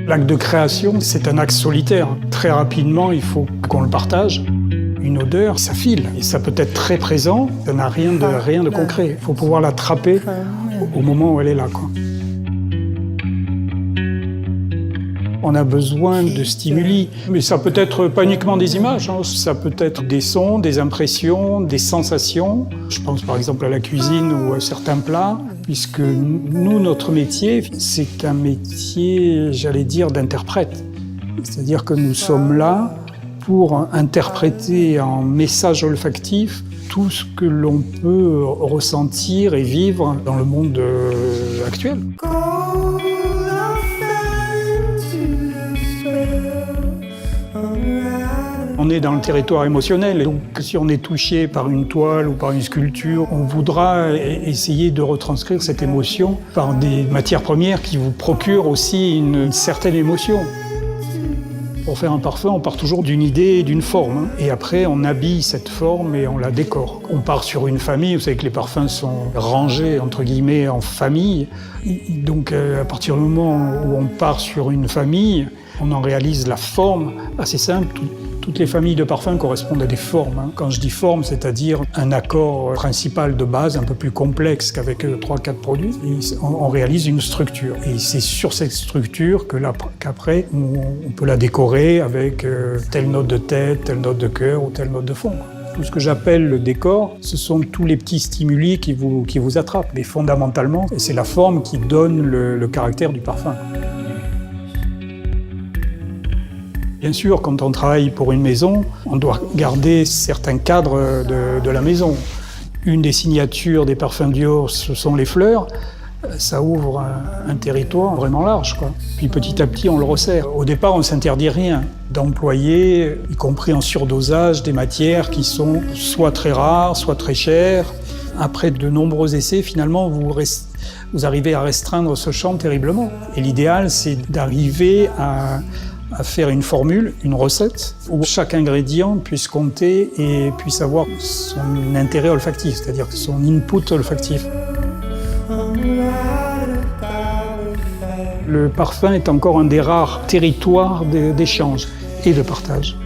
L'acte de création, c'est un acte solitaire. Très rapidement, il faut qu'on le partage. Une odeur, ça file. Et ça peut être très présent, ça n'a rien de concret. Il faut pouvoir l'attraper au moment où elle est là, quoi. On a besoin de stimuli, mais ça peut être pas uniquement des images, hein. Ça peut être des sons, des impressions, des sensations. Je pense par exemple à la cuisine ou à certains plats, puisque nous, notre métier, c'est un métier, j'allais dire, d'interprète. C'est-à-dire que nous sommes là pour interpréter en message olfactif tout ce que l'on peut ressentir et vivre dans le monde actuel. On est dans le territoire émotionnel, et donc si on est touché par une toile ou par une sculpture, on voudra essayer de retranscrire cette émotion par des matières premières qui vous procurent aussi une certaine émotion. Pour faire un parfum, on part toujours d'une idée et d'une forme, hein. Et après, on habille cette forme et on la décore. On part sur une famille, vous savez que les parfums sont rangés, entre guillemets, en famille. Donc, à partir du moment où on part sur une famille, on en réalise la forme assez simple. Toutes les familles de parfums correspondent à des formes, hein. Quand je dis forme, c'est-à-dire un accord principal de base un peu plus complexe qu'avec 3-4 produits. Et on réalise une structure. Et c'est sur cette structure qu'après, on peut la décorer avec telle note de tête, telle note de cœur ou telle note de fond. Tout ce que j'appelle le décor, ce sont tous les petits stimuli qui vous attrapent. Mais fondamentalement, c'est la forme qui donne le caractère du parfum. Bien sûr, quand on travaille pour une maison, on doit garder certains cadres de la maison. Une des signatures des parfums Dior, ce sont les fleurs. Ça ouvre un territoire vraiment large, quoi. Puis petit à petit, on le resserre. Au départ, on ne s'interdit rien d'employer, y compris en surdosage, des matières qui sont soit très rares, soit très chères. Après de nombreux essais, finalement, vous arrivez à restreindre ce champ terriblement. Et l'idéal, c'est d'arriver à faire une formule, une recette, où chaque ingrédient puisse compter et puisse avoir son intérêt olfactif, c'est-à-dire son input olfactif. Le parfum est encore un des rares territoires d'échange et de partage.